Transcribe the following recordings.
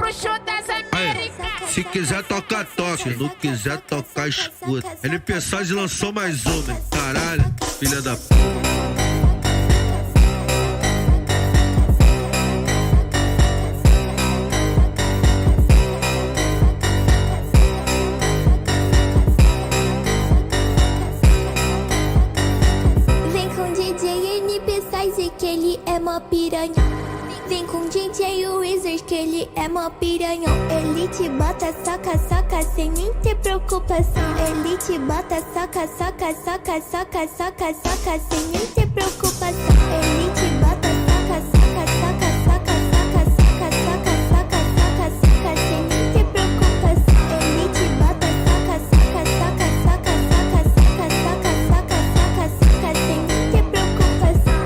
bruxo das Américas. Se quiser tocar, toca. Se não quiser tocar, escuta. NP Saz lançou mais uma, hein? Caralho, filha da puta. Que ele é mó piranha. Vem com DJ Wizard que ele é mó piranhão. Ele te bota, saca, saca, sem nem ter preocupação. Ele te bota, saca, saca, saca, saca, saca, saca, sem nem ter preocupação. Ele te bota, saca, saca, saca, saca, saca, saca, saca, saca, saca, saca, sem nem ter preocupação. Ele te bota, saca, saca, saca, saca, saca, saca, saca, saca, saca, saca, sem nem ter preocupação.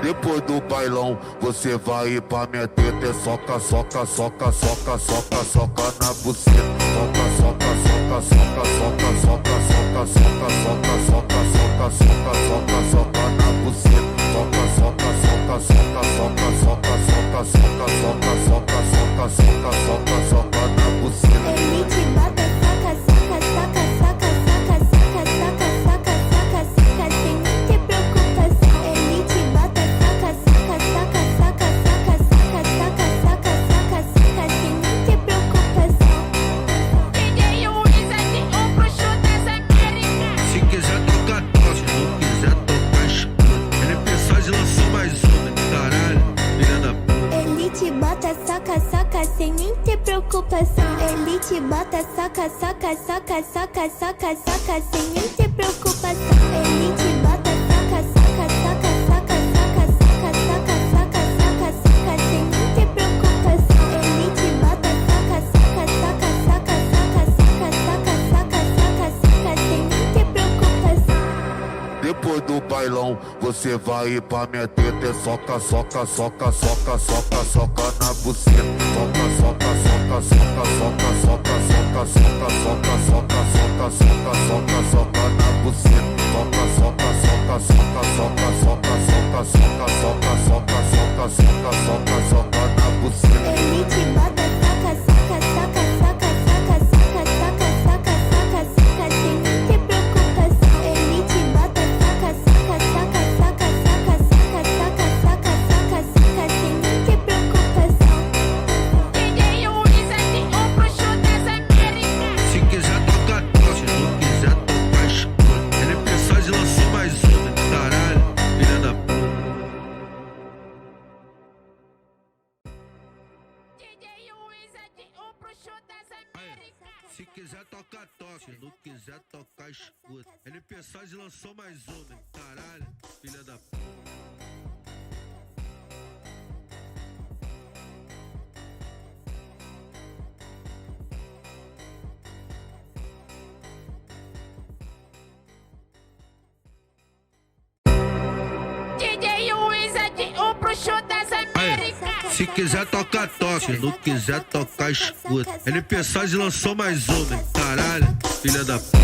Depois do bailão, você vai pra minha teta. Soca, soca, soca, soca, soca, soca na buceta. Soca, soca, soca, soca, soca, soca, soca, soca, soca, soca, soca, soca, soca, soca na buceta. Soca, soca, soca, soca, soca, soca, soca, soca, soca, soca, soca, soca, soca, soca na buceta. Ele te bota, saca, saca, saca, saca, saca, saca, saca, saca, saca, saca, sem nem ter preocupação. Ele te bota, saca, saca, saca, saca, saca, saca, saca, saca, saca, saca, sem nem ter preocupação. DJ Wizard, o bruxo das Américas. Se quiser tocar, toca. Se não quiser tocar, escuta. NP Saz lançou mais uma, hein? Caralho, filha da puta. Ele te bota, saca, saca, sem nem ter preocupação. Ele te bota, saca, saca, saca, saca, saca, saca, sem nem ter preocupação. Ele te bota, saca, saca, saca, saca, saca, saca, saca, saca, saca, saca, sem nem ter preocupação. Ele te bota, saca, saca, saca, saca, saca, saca, saca, saca, saca, saca, sem nem ter preocupação. Depois do bailão, você vai pra minha teta. Soca, soca, soca, soca, soca, soca na buceta. Soca, soca, soca, soca, soca, soca, soca, soca, soca, soca, soca, soca, soca, soca na buceta. Soca, soca, soca, soca, soca, soca, soca, soca, soca, soca, soca, soca, soca, soca na buceta. Ele te bota, saca, saca, saca, saca, saca, saca, saca, saca, saca, saca, sem nem ter preocupação. Ele te bota, saca, saca, saca, saca, saca, saca, saca, saca, saca, saca, sem nem ter preocupação. DJ Wizard, o bruxo das Américas. Se quiser tocar, toca. Se não quiser tocar, escuta. NP Saz lançou mais uma, hein? Caralho, filha da puta. DJ Wizard, o bruxo das Américas. Se quiser tocar, toca. Se não quiser tocar, escuta. NP Saz lançou mais uma, hein? Caralho, filha da puta. DJ Wizard, o bruxo das Américas. Se quiser tocar, toca. Se não quiser tocar, escuta. NP Saz lançou mais uma, hein? Caralho, filha da puta.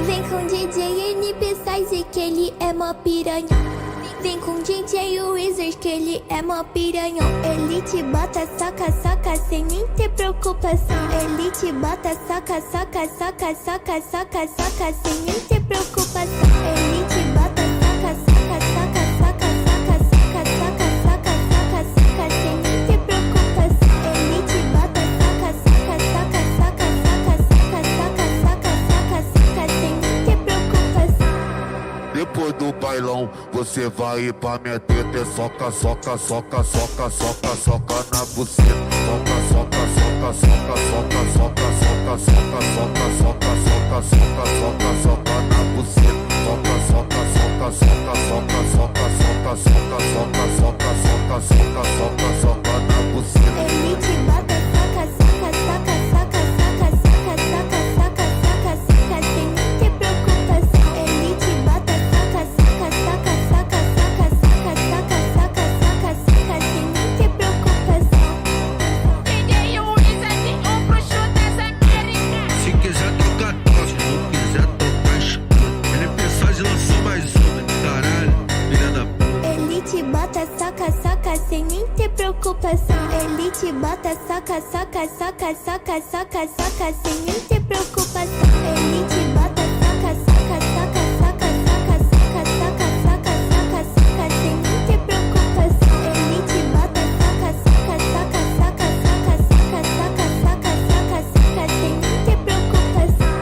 Vem com DJ NP Saz que ele é mó piranha. Vem com DJ Wizard que ele é mó piranhão. Ele te bota, saca, saca, sem nem ter preocupação. Ele te bota, saca, saca, saca, saca, saca, saca, sem nem ter preocupação. Ele te bota, saca, saca, saca, saca, saca, saca, saca, saca, saca, saca, sem nem ter preocupação. Ele te bota, saca, saca, saca, saca, saca, saca, saca, saca, saca, saca, sem nem ter preocupação. Depois do bailão, você vai pra minha teta. Soca, soca, soca, soca, soca, soca na buceta. Soca, soca, soca, soca, soca, soca, soca, soca, soca, soca, soca, soca, soca, soca na buceta. Soca, soca, soca, soca, soca, soca, soca, soca, soca, soca, soca, soca, soca, soca na buceta. Ele te bota, saca, saca, saca, saca, saca, saca, saca, saca, saca, saca, sem nem ter preocupação. Ele te bota, saca, saca, saca, saca, saca, saca, saca, saca, saca, saca, sem nem ter preocupação. DJ Wizard, o preocupação. Ele te bota, saca, saca, saca, saca, saca, saca, sem nem ter preocupação. Ele te bota, saca, saca, saca, saca, saca, saca, saca, saca, saca, saca, sem nem ter preocupação. Ele te bota, saca, saca, saca, saca, saca, saca, saca, saca, saca, saca, sem nem ter preocupação.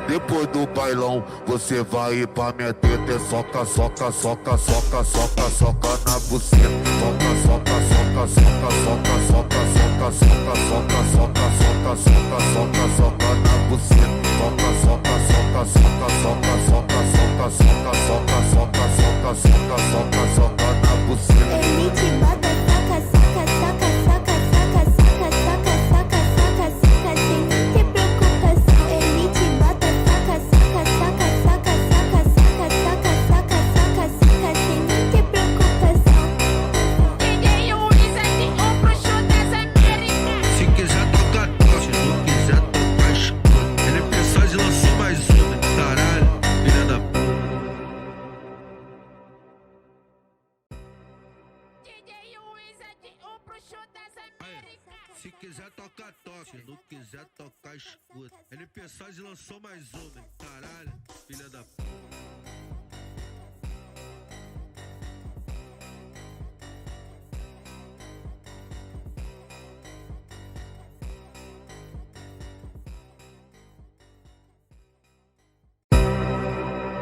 Depois do bailão, você vai ir pra minha teta. É soca, soca, soca, soca, soca, soca na buceta. Soca, soca, soca, soca, soca, soca, soca, soca, soca, soca, soca, soca, soca, soca na buceta. Soca, soca, soca, soca, soca, soca, soca, soca, soca, soca, soca, soca, soca, soca na buceta. Ele te bota, saca, saca, saca, saca, saca, saca, saca, saca, saca, saca, sem nem ter preocupação. Ele te bota, saca, saca, saca, saca, saca, saca, saca, saca, saca, saca, sem nem ter preocupação. DJ Wizard, o bruxo das Américas. Se quiser tocar, toca. Se não quiser tocar, escuta. Ele pensou e lançou mais uma. Caralho, filha da puta. DJ Wizard, o bruxo das Américas. Se quiser tocar, toca. Se não quiser tocar, escuta. Ele pensou e lançou mais uma. Caralho, filha da puta.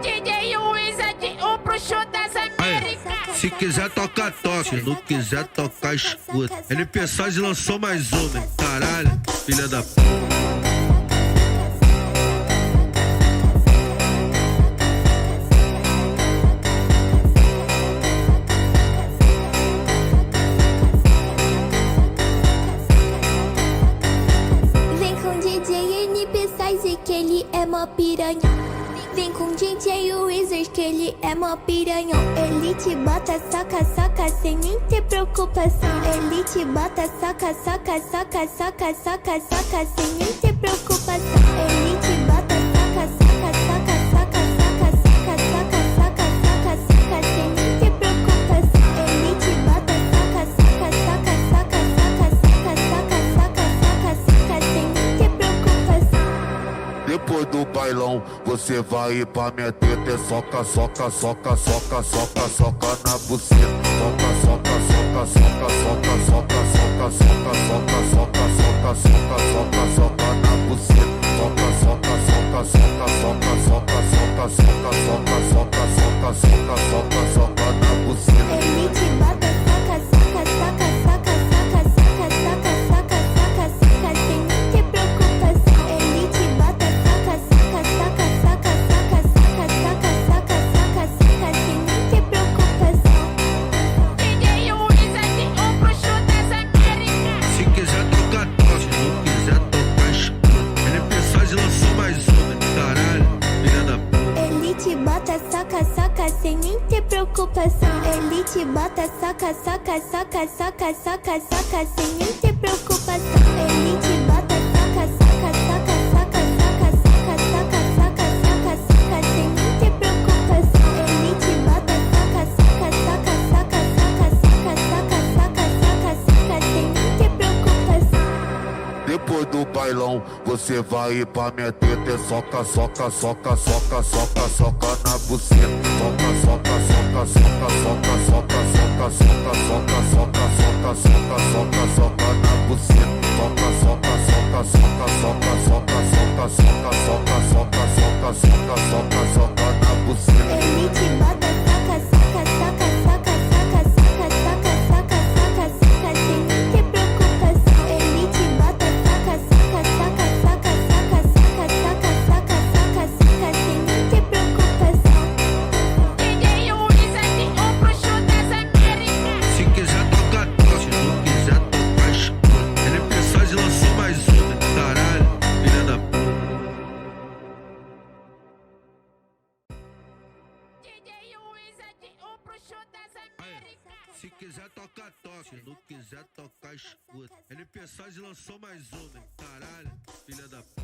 DJ Wizard, o bruxo das Américas. Se quiser tocar, toca. Se não quiser tocar, escuta. Ele pensou e lançou mais uma. Caralho, filha da puta. Vem com DJ NP Size que ele é mó piranha. Vem com DJ Wizard que ele é mó piranhão. Ele te bota, saca, saca, sem nem ter preocupação. Ele te bota, saca, saca, saca, saca, saca, saca, sem nem ter preocupação. Ele te bota, saca, saca, saca, saca, saca, saca, saca, saca, saca, saca, sem nem ter preocupação. Ele te bota, saca, saca, saca, saca, saca, saca, saca, saca, saca, saca, sem nem ter preocupação. Depois do bailão, você vai ir pra minha teta. É soca, soca, soca, soca, soca, soca na buceta. Soca, soca, soca, soca, soca, soca, soca, soca, soca, soca, soca, soca, soca, soca na buceta. Soca, soca, soca, soca, soca, soca, soca, soca, soca, soca, soca, soca, soca, soca na buceta. Ele te bota, saca, saca, saca, saca, saca, saca, saca, saca, saca, saca, sem nem ter preocupação. Ele te bota, saca, saca, saca, saca, saca, saca, saca, saca, saca, saca, sem nem ter preocupação. DJ Wizard, o bruxo das Américas. Se quiser tocar, toca. Se não quiser tocar, escuta. Ele pensou e lançou mais uma. Caralho, filha da puta. Ele te bota, saca, saca, sem nem ter preocupação. Ele te bota, saca, saca, saca, saca, saca, saca, sem nem ter preocupação. Ele te bota, saca, saca, saca, saca, saca, saca, saca, saca, saca, saca, sem nem ter preocupação. Ele te bota, saca, saca, saca, saca, saca, saca, saca, saca, saca, saca, sem nem ter preocupação. Depois do bailão, você vai ir pra minha teta. É soca, soca, soca, soca, soca, soca na buceta. Soca, soca, soca, soca, soca, soca, soca, soca, soca, soca, soca, soca, soca, soca na buceta. Soca, soca, soca, soca, soca, soca, soca, soca, soca, soca, soca, soca, soca, soca na buceta. Ele te bota, saca, saca, saca, saca, saca, saca, saca, saca, saca, saca, sem nem ter preocupação. Ele te bota, saca, saca, saca, saca, saca, saca, saca, saca, saca, saca, sem nem ter preocupação. DJ Wizard, o bruxo das Américas. Se quiser tocar, toca. Se não quiser tocar, escuta. Ele pensou e lançou mais uma. Caralho, filha da puta. DJ Wizard, o bruxo das Américas. Se quiser tocar, toca. Se não quiser tocar, escuta. Ele pensou e lançou mais uma. Caralho, filha da puta.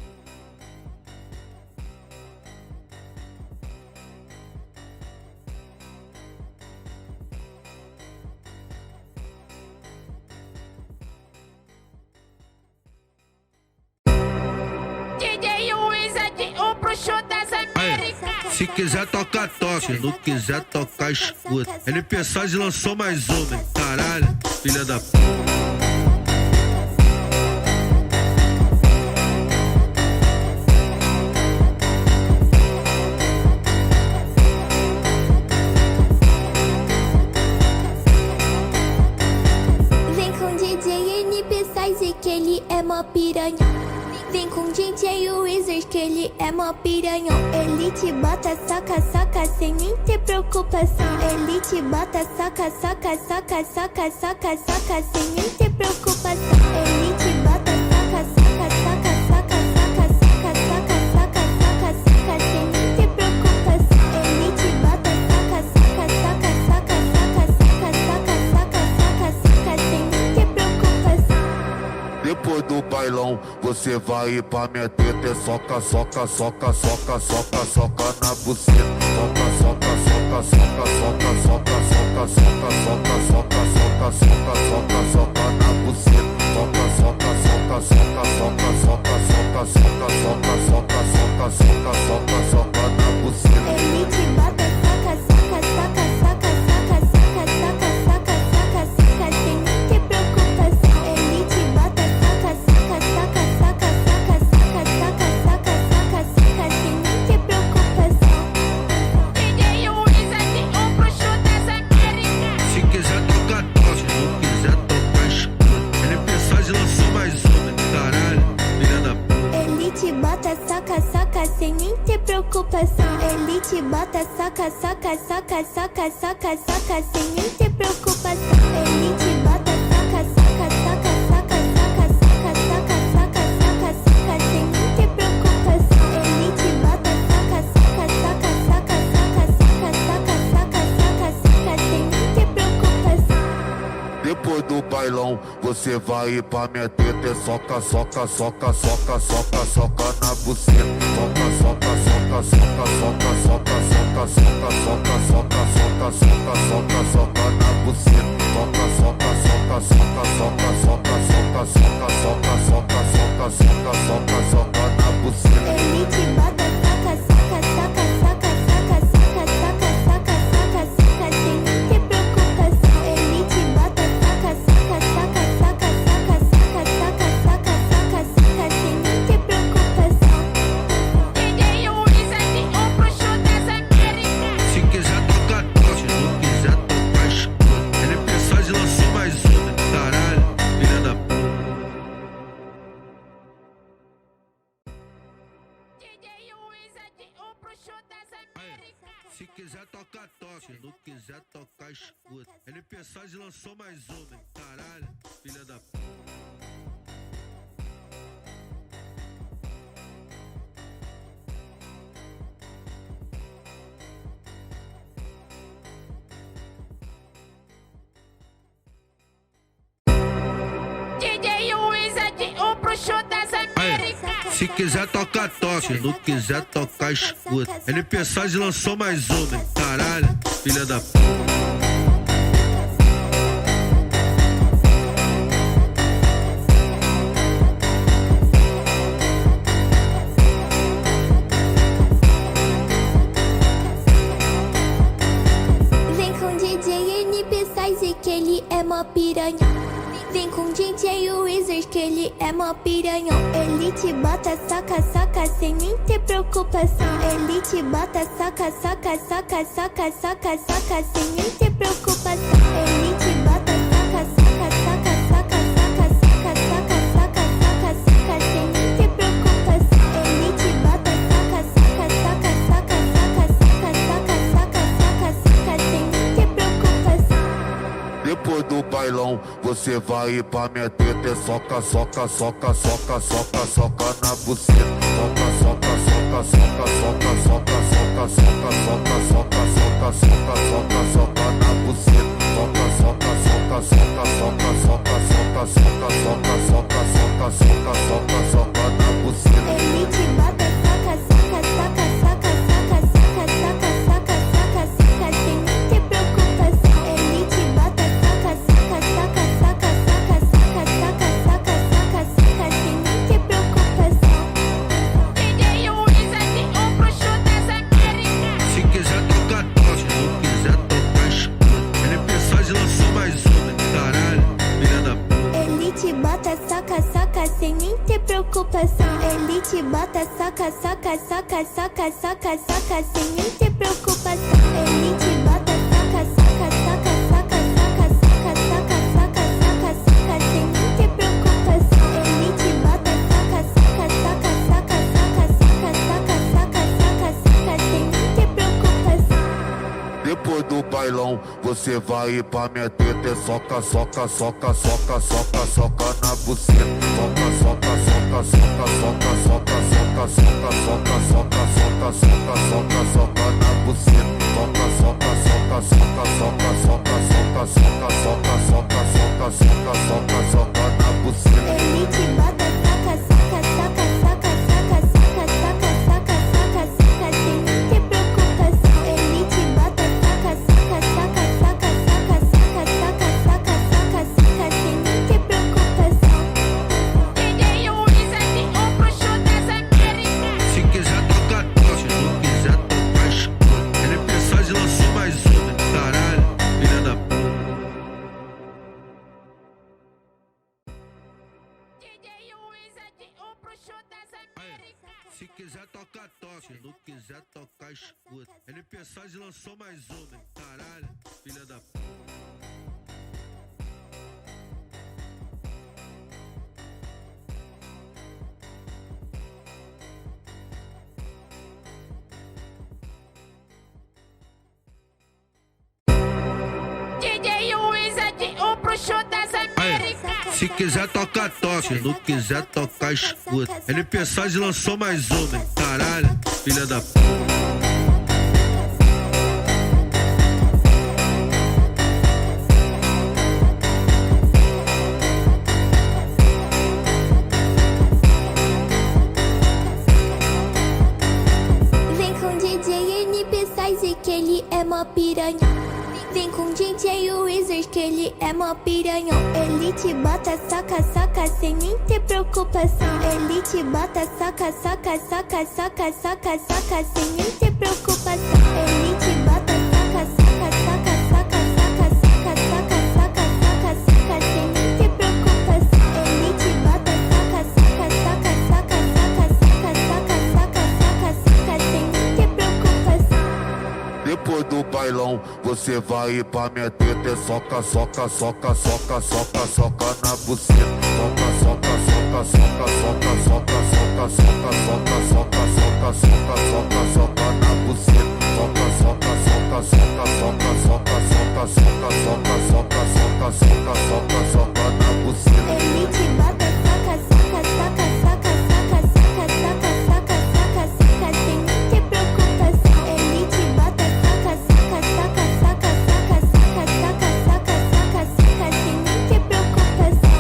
bruxo das Américas. Se quiser toca toque, se não quiser tocar escuta. NP Sais lançou mais uma, hein? Caralho, filha da puta. Que ele é mó piranha. Vem com DJ Wizard que ele é mó piranhão. Ele te bota, saca, saca, sem nem ter preocupação. Ele te bota, saca, saca, saca, saca, saca, saca, sem nem ter preocupação. Ele te bota, saca, saca, saca, saca, saca, saca, saca, saca, saca, saca, sem nem ter preocupação. Ele te bota, saca, saca, saca, saca, saca, saca, saca, saca, saca, saca, sem nem ter preocupação. Depois do bailão, você vai ir pra minha teta. É soca, soca, soca, soca, soca, soca na buceta. Soca, soca, soca, soca, soca, soca, soca, soca, soca, soca, soca, soca, soca, soca na buceta. Soca, soca, soca, soca, soca, soca, soca, soca, soca, soca, soca, soca, soca, soca na buceta. Ele te bota, saca, saca, saca, saca, saca, saca, saca, saca, saca, saca, sem nem ter preocupação. Ele te bota, saca, saca, saca, saca, saca, saca, saca, saca, saca, saca, sem nem ter preocupação. DJ Wizard, o bruxo das Américas. Se quiser toca toque, se não quiser tocar escuta. NP Sais lançou mais uma, hein? Caralho, filha da puta. Ele te bota, saca, saca, sem nem ter preocupação. Ele te bota, saca, saca, saca, saca, saca, saca, sem nem ter preocupação. Ele te bota, saca, saca, saca, saca, saca, saca, saca, saca, saca, saca, sem nem ter preocupação. Ele te bota, saca, saca, saca, saca, saca, saca, saca, saca, saca, saca, sem nem ter preocupação. Depois do bailão, você vai ir pra minha teta. É soca, soca, soca, soca, soca, soca na buceta. Soca, soca, soca, soca, soca, soca, soca, soca, soca, soca, soca, soca, soca, soca na buceta. Soca, soca, soca, soca, soca, soca, soca, soca, soca, soca, soca, soca, soca, soca na buceta. Ele te bota, saca, saca, saca, saca, saca, saca, saca, saca, saca, saca, sem nem ter preocupação. Ele te bota, saca, saca, saca, saca, saca, saca, saca, saca, saca, saca, sem nem ter preocupação. DJ Wizard, o bruxo das Américas. Se quiser toca toque, se não quiser tocar escuta. NP Sais lançou mais uma, hein? Caralho, filha da puta. DJ Wizard, o bruxo das Américas. Se quiser toca toque, se não quiser tocar escuta. NP Sais lançou mais uma, hein? Caralho, filha da puta. DJ Wizard, o bruxo das Américas. Se quiser toca toque, se não quiser tocar escuta. NP Sais lançou mais uma, hein? Caralho, filha da puta. Vem com DJ NP Sais que ele é mó piranha. Vem com DJ Wizard que ele é mó piranhão. Ele te bota, saca, saca, sem nem ter preocupação. Ele te bota, saca, saca, saca, saca, saca, saca, sem nem ter preocupação. Ele te bota, saca, saca, saca, saca, saca, saca, saca, saca, saca, saca, sem nem ter preocupação. Ele te bota, saca, saca, saca, saca, saca, saca, saca, saca, saca, saca, sem nem ter preocupação. Depois do bailão, você vai ir pra minha teta. É soca, soca, soca, soca, soca, soca na buceta. Soca, soca, soca, soca, soca, soca, soca, soca, soca, soca, soca, soca, soca, soca na buceta. Soca, soca, soca, soca, soca, soca, soca, soca, soca, soca, soca, soca, soca, soca na buceta. Ele te bota, saca, saca, saca, saca, saca, saca, saca, saca, saca, saca, sem nem ter preocupação. Ele te bota, saca, saca, saca, saca, saca, saca, saca, saca, saca, saca, sem nem ter preocupação. DJ Wizard, o te bota, soca, soca, sem nem ter preocupação. Ele te bota, soca, soca, soca, soca, soca, soca, sem nem ter preocupação. Ele te bota, soca, soca, soca, soca, soca, soca, soca, soca, soca, soca, sem nem ter preocupação. Ele te bota, soca, soca, soca, soca, soca, soca, soca, soca, soca, soca, sem nem ter preocupação. Depois do bailão, você vai ir pra minha teta. É soca, soca, soca, soca, soca, soca na buceta. Soca, soca, soca, soca, soca, soca, soca, soca, soca, soca, soca, soca, soca, soca na buceta. Soca, soca, soca, soca, soca, soca, soca, soca, soca, soca, soca, soca, soca, soca na buceta. Ele te bota, soca, soca, soca, soca, soca, soca, soca, soca, soca, soca, sem nem ter preocupação. Ele te bota, soca, soca, soca, soca, soca, soca, soca, soca, soca, soca, sem nem ter preocupação. DJ Wizard, o bruxo das Américas. Se quiser tocar, toca. Se não quiser tocar, escuta. Ele pensou e lançou mais uma. Caralho, filha da puta. DJ Wizard, o bruxo das Américas. Se quiser tocar, toca. Se não quiser tocar, escuta. Ele pensou e lançou mais uma. Caralho, filha da puta. DJ Wizard, o bruxo das Américas. Se quiser tocar, toca. Se não quiser tocar, escuta. Ele pensou e lançou mais uma. Caralho, filha da puta. Vem com DJ NP Size que ele é mó piranha. Vem com DJ Wizard que ele é mó piranhão. Ele te bota, soca, soca, sem nem ter preocupação. Ele te bota, soca, soca, soca, soca, soca, soca, sem nem ter preocupação. Ele te bota, soca, soca, soca, soca, soca, soca, soca, soca, soca, soca, sem nem ter preocupação. Ele te bota, soca, soca, soca, soca, soca, soca, soca, soca, soca, soca, sem nem ter preocupação. Depois do bailão, você vai ir pra minha teta. É soca, soca, soca, soca, soca, soca na buceta. Soca, soca, soca, soca, soca, soca, soca, soca, soca, soca, soca, soca, soca, soca na buceta. Soca, soca, soca, soca, soca, soca, soca, soca, soca, soca, soca, soca, soca, soca na buceta. Ele te bota, soca, soca, soca, soca, soca, soca, soca, soca, soca, soca, sem nem ter preocupação. Ele te bota, soca, soca, soca, soca, soca, soca, soca, soca, soca, soca, sem nem ter preocupação.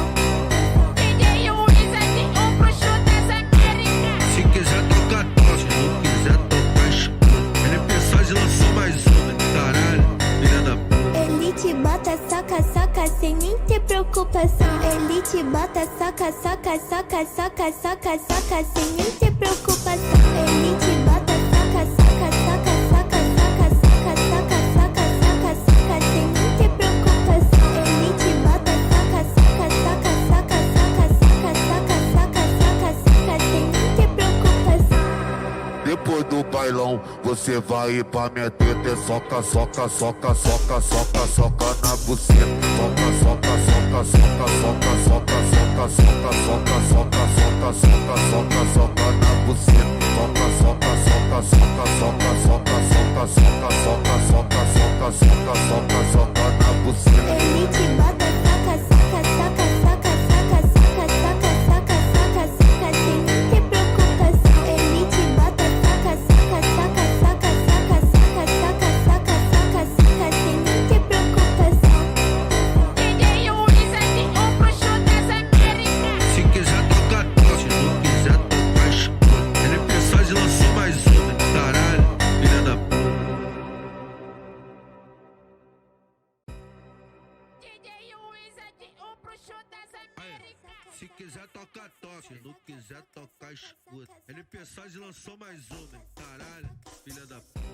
DJ Wizard, o bruxo das Américas. Se quiser tocar, toca. Se não quiser tocar, escuta. Ele pensou e lançou mais uma. Caralho, filha da puta. Ele te bota, soca, soca, sem nem ter preocupação. Ele te bota, soca, soca, soca, soca, soca, soca, sem nem ter preocupação. Ele te bota, soca, soca, soca, soca, soca, soca, soca, soca, soca, soca, sem nem ter preocupação. Ele te bota, soca, soca, soca, soca, soca, soca, soca, soca, soca, soca, sem nem ter preocupação. Depois do bailão, você vai ir pra minha teta. É soca, soca, soca, soca, soca, soca na buceta. Soca, soca, soca, soca, soca, soca, soca, soca, soca, soca, soca, soca, soca, soca na buceta. Soca, soca, soca, soca, soca, soca, soca, soca, soca, soca, soca, soca, soca, soca na buceta. Ele te bota, soca, soca, soca, soca, soca, soca, soca, soca, soca, soca, sem nem ter preocupação. Ele te bota, soca, soca, soca, soca, soca, soca, soca, soca, soca, soca, sem nem ter preocupação. DJ Wizard, o bruxo das Américas. Se quiser tocar, toca. Se não quiser tocar, escuta. Ele pensou e lançou mais uma. Caralho, filha da puta. DJ Wizard, o bruxo das Américas. Se quiser tocar, toca. Se não quiser tocar, escuta. Ele pensou e lançou mais uma. Caralho, filha da puta.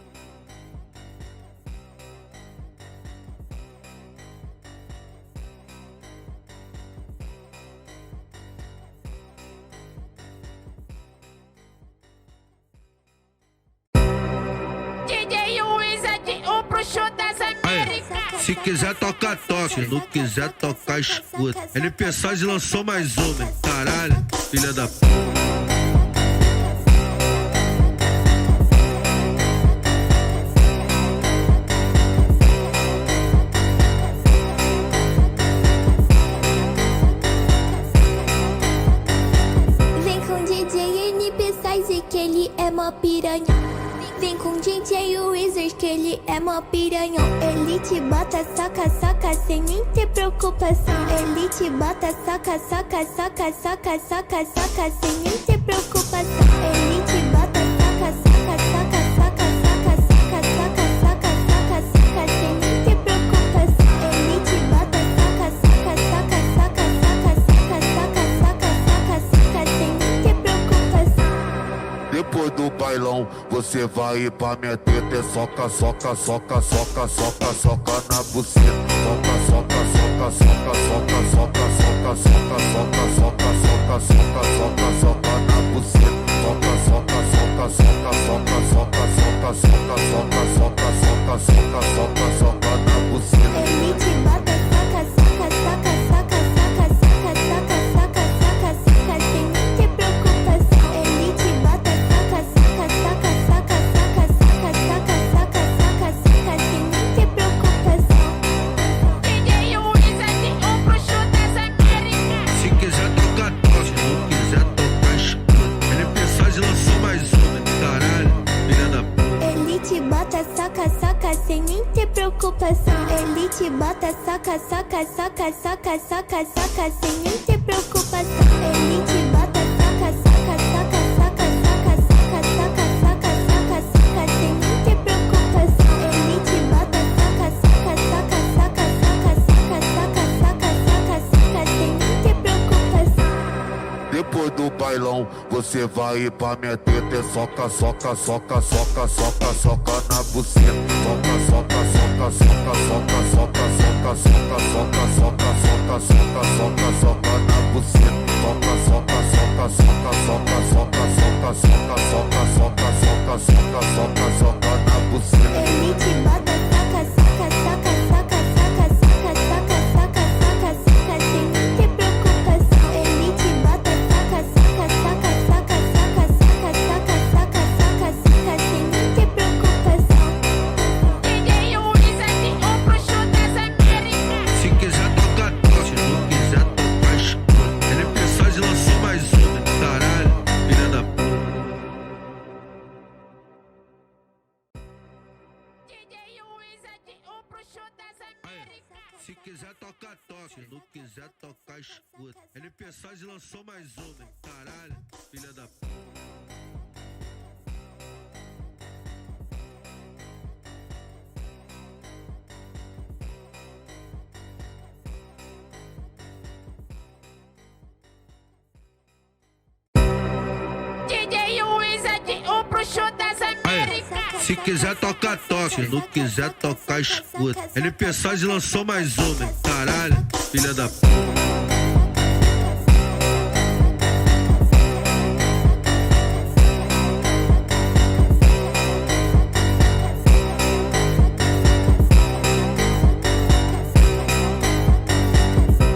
bruxo das Américas. Se quiser tocar, toca. Se não quiser tocar, escuta. LP Size lançou mais uma, hein? Caralho, filha da puta. Que ele é mó piranha. Vem com DJ Wizard que ele é mó piranhão. Ele te bota, saca, saca, sem nem ter preocupação. Ele te bota, saca, saca, saca, saca, saca, saca, sem nem ter preocupação. Ele te bota, saca, saca, saca, saca, saca, saca, saca, saca, saca, saca, sem nem ter preocupação. Ele te bota, saca, saca, saca, saca, saca, saca, saca, saca, saca, saca, sem nem ter preocupação. Depois do bailão, você vai ir pra minha teta. É soca, soca, soca, soca, soca, soca na buceta. Soca, soca, soca, soca, soca, soca, soca, soca, soca, soca, soca, soca, soca, soca na buceta. Soca, soca, soca, soca, soca, soca, soca, soca, soca, soca, soca, soca, soca, soca na buceta. Ele te bota, saca, saca, saca, saca, saca, saca, saca, saca, saca, saca, sem nem ter preocupação. Ele te bota, saca, saca, saca, saca, saca, saca, saca, saca, saca, saca, sem nem ter preocupação. DJ Wizard, o bruxo das Américas. Se quiser tocar, toca. Se não quiser tocar, escuta. LP Size lançou mais uma, hein? Caralho, filha da puta. Ele te bota, saca, saca, sem nem ter preocupação. Ele te bota, saca, saca, saca, saca, saca, saca, sem nem ter preocupação. Ele te bota, saca, saca, saca, saca, saca, saca, saca, saca, saca, saca, sem nem ter preocupação. Ele te bota, saca, saca, saca, saca, saca, saca, saca, saca, saca, saca, sem nem ter preocupação. Depois do bailão, você vai ir pra minha teta. É soca, soca, soca, soca, soca, soca na buceta. Soca, soca, soca, soca, soca, soca, soca, soca, soca, soca, soca, soca, soca, soca na buceta. Soca, soca, soca, soca, soca, soca, soca, soca, soca, soca, soca, soca, soca, soca na buceta. Ele te bota, saca, saca, saca, saca, saca, saca, saca, saca, saca, saca, sem nem ter preocupação. Ele te bota, saca, saca, saca, saca, saca, saca, saca, saca, saca, saca, sem nem ter preocupação. DJ Wizard, o bruxo das Américas. Se quiser tocar, toca. Se não quiser tocar, escuta. LP Size lançou mais uma, hein? Caralho, filha da puta. DJ Wizard, o bruxo das Américas. Se quiser tocar, toca. Se não quiser tocar, escuta. LP Size lançou mais uma, hein? Caralho, filha da puta. DJ Wizard, o bruxo das Américas. Se quiser tocar, toca. Se não quiser tocar, escuta. LP Size lançou mais uma, hein? Caralho, filha da puta.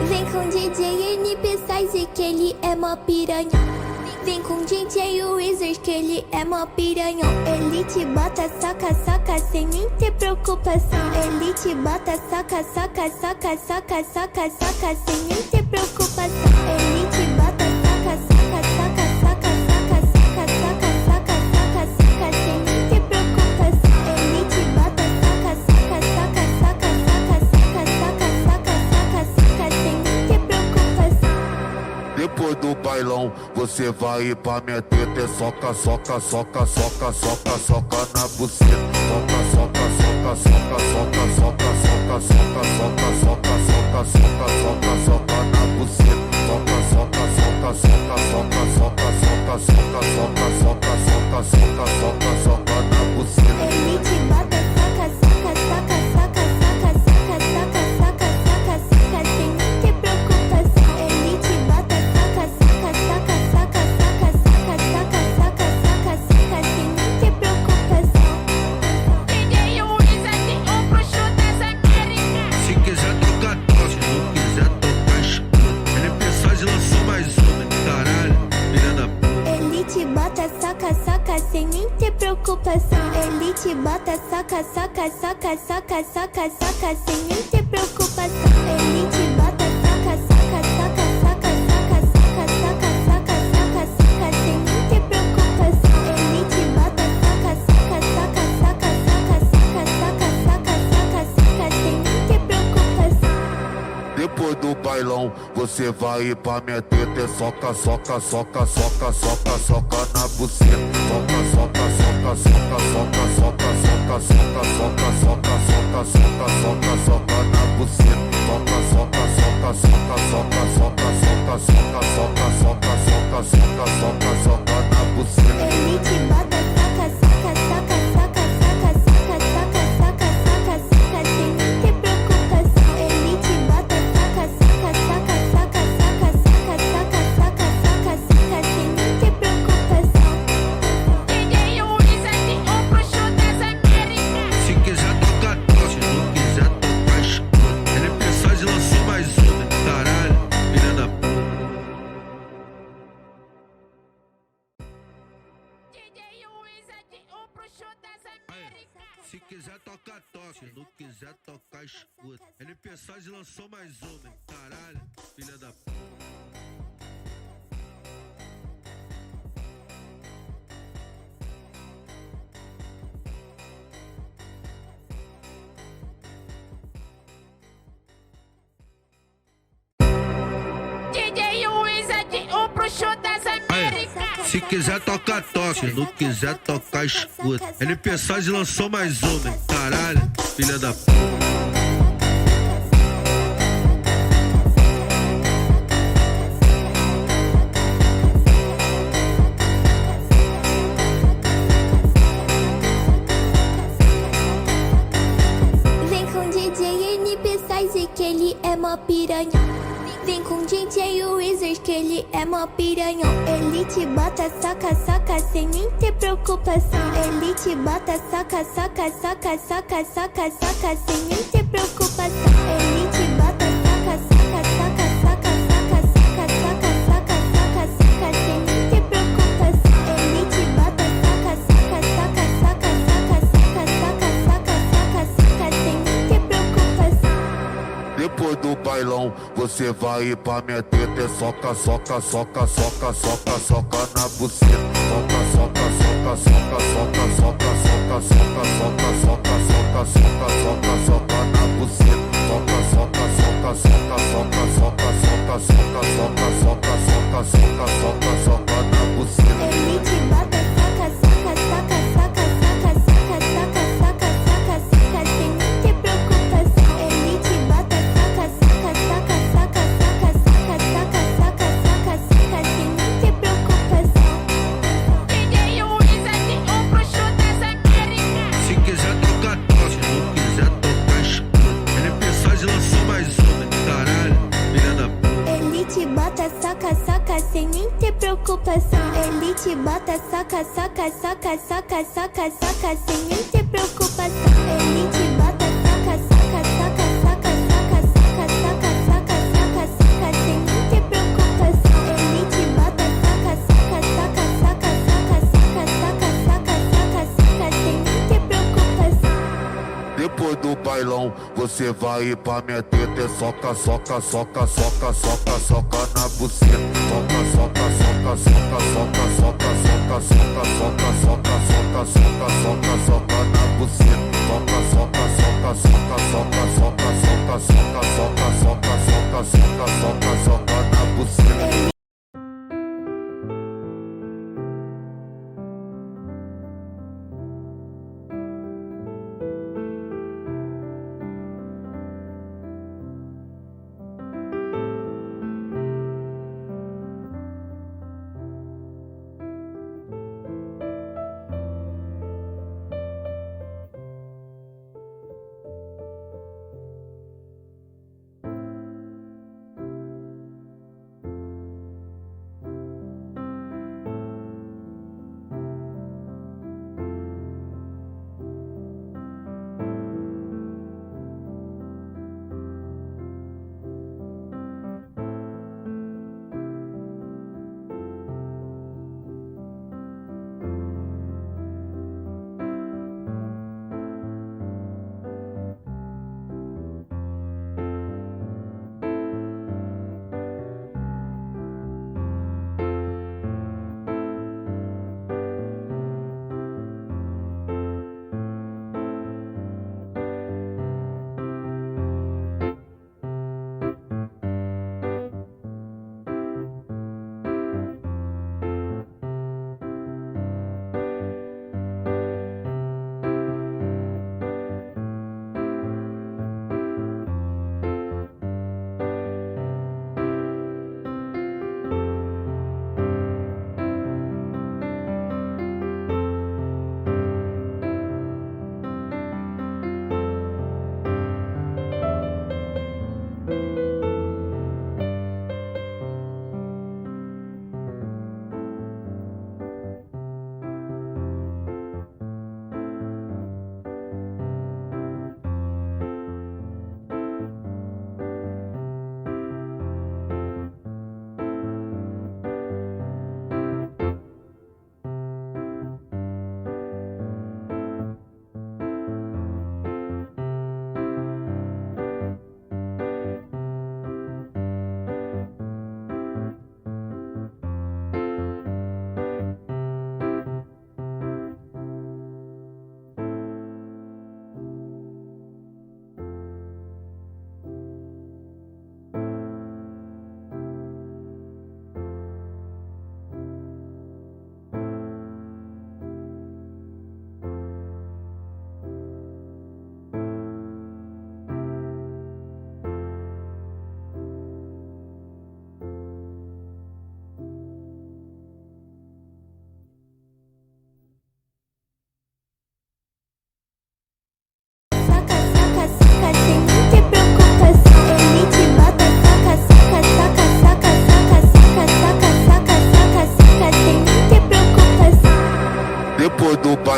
Vem com DJ NP Size que ele é mó piranha. Vem com DJ Wizard que ele é mó piranhão. Ele te bota, saca, saca, sem nem ter preocupação. Ele te bota, saca, saca, saca, saca, saca, saca, sem nem ter preocupação. Ele te bota, saca, saca, saca, saca, saca, saca, saca, saca, saca, saca, sem nem ter preocupação. Ele te bota, saca, saca, saca, saca, saca, saca, saca, saca, saca, saca, sem nem ter preocupação. Depois do bailão, você vai ir pra minha teta. É soca, soca, soca, soca, soca, soca na buceta. Soca, soca, soca, soca, soca, soca, soca, soca, soca, soca, soca, soca, soca, soca na buceta. Soca, soca, soca, soca, soca, soca, soca, soca, soca, soca, soca, soca, soca, soca na buceta. Ele te bota, saca, saca, saca, saca, saca, saca, saca, saca, saca, saca, sem nem ter preocupação. Ele te bota, saca, saca, saca, saca, saca, saca, saca, saca, saca, saca, sem nem ter preocupação. DJ Wizard, o preocupação. Ele te bota, saca, saca, saca, saca, saca, saca, sem nem ter preocupação. Ele te bota, saca, saca, saca, saca, saca, saca, saca, saca, saca, saca, sem nem ter preocupação. Ele te bota, saca, saca, saca, saca, saca, saca, saca, saca, saca, saca, sem nem ter preocupação. Depois do bailão, você vai ir pra minha teta e soca, soca, soca, soca, soca, soca na buceta. Soca, soca, soca, soca, soca, soca, soca, soca, soca, soca, soca, soca, soca, soca na buceta. Soca, soca, soca, soca, soca, soca, soca, soca, soca, soca, soca, soca, soca, soca na buceta. Ele te bota, saca, saca, saca, saca, saca, saca, saca, saca, saca, saca, sem nem ter preocupação. Ele te bota, saca, saca, saca, saca, saca, saca, saca, saca, saca, saca, sem nem ter preocupação. DJ Luiz aqui, o bruxo das Américas. Se quiser tocar, toca. Se não quiser tocar, escuta. Ele pensar de lançou mais uma. Caralho, filha da p. DJ Luiz aqui, o bruxo das Américas. Se quiser tocar, toca. Se não quiser tocar, escuta. Ele pensar de lançou mais uma. Caralho, filha da p. DJ Luiz aqui, o bruxo das Américas. Se quiser tocar, toca. Se não quiser tocar, escuta. Ele pensar de lançou mais uma. Caralho, filha da p. Vem com DJ NP Size que ele é mó piranha. Vem com DJ Wizard que ele é mó piranhão. Ele te bota, saca, saca, sem nem ter preocupação. Ele te bota, saca, saca, saca, saca, saca, saca, sem nem ter preocupação. Ele te bota, saca, saca, saca, saca, saca, saca, saca, saca, saca, saca, sem nem ter preocupação. Ele te bota, saca, saca, saca, saca, saca, saca, saca, saca, saca, saca, sem nem ter preocupação. Depois do bailão, você vai ir pra minha teta e soca, soca, soca, soca, soca, soca na buceta. Soca, soca, soca, soca, soca, soca, soca, soca, soca, soca, soca, soca, soca, soca na buceta. Soca, soca, soca, soca, soca, soca, soca, soca, soca, soca, soca, soca, soca, soca na buceta. Ele te bota, saca, saca, saca, saca, saca, saca, saca, saca, saca, saca, sem nem ter preocupação. Ele te bota, saca, saca, saca, saca, saca, saca, saca, saca, saca, saca, sem nem ter preocupação. DJ Luiz aqui, o bruxo das Américas. Se quiser tocar, toca. Se não quiser tocar, escuta. Ele pensar de lançou mais uma. Caralho, filha da p. Ele te bota, saca, saca, sem nem ter preocupação. Ele te bota, saca, saca, saca, saca, saca, saca, sem nem ter preocupação. Ele te bota, saca, saca, saca, saca, saca, saca, saca, saca, saca, saca, sem nem ter preocupação. Ele te bota, saca, saca, saca, saca, saca, saca, saca, saca, saca, saca, sem nem ter preocupação. Depois do bailão, você vai ir pra minha teta e soca, soca, soca, soca, soca, soca na buceta. Soca, soca, soca, soca, soca, soca, soca, soca, soca, soca, soca, soca, soca, soca na buceta. Soca, soca, soca, soca, soca, soca, soca, soca, soca, soca, soca, soca, soca, soca na buceta.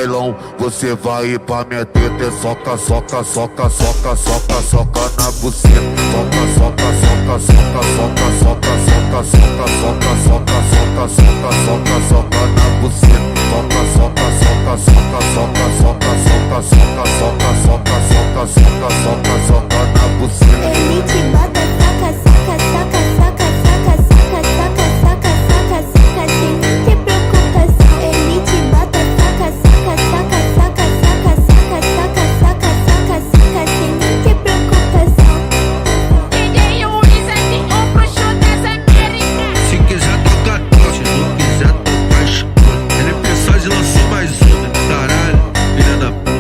bailão, você vai pra minha teta é soca, soca, soca, soca, soca, soca na buceta. Soca, soca, soca, soca, soca, soca, soca, soca, soca, soca, soca, soca, soca, soca na buceta. Soca, soca, soca, soca, soca, soca, soca, soca, soca, soca, soca, soca, soca, soca na buceta. Ele te bota, saca, saca, saca, saca, saca, saca, saca, saca, saca, saca, sem nem ter preocupação. Ele te bota, saca, saca, saca, saca, saca, saca, saca, saca, saca, saca, sem nem ter preocupação. DJ Luiz aqui, o bruxo das Américas. Se quiser tocar, toca. Se não quiser tocar, escuta. Ele mensagem lançou mais uma. Caralho, filha da puta.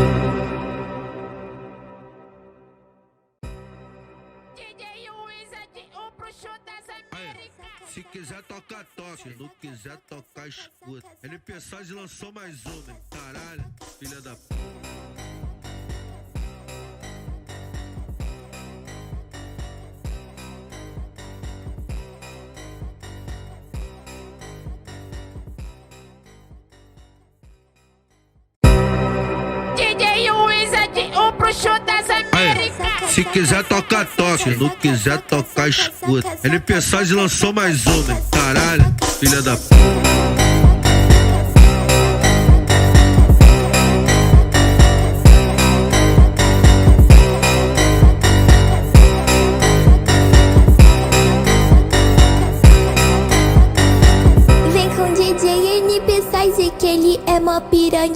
DJ Luiz aqui, o bruxo das Américas. Se quiser tocar, toca. Se não quiser tocar, escuta. Ele mensagem lançou mais uma. Caralho, filha da puta. DJ Luiz aqui, o bruxo das Américas. Se quiser tocar, toca. Se não quiser tocar, escuta. Ele mensagem lançou mais uma. Caralho, filha da puta. Vem com DJ NP Size que ele é mó piranha.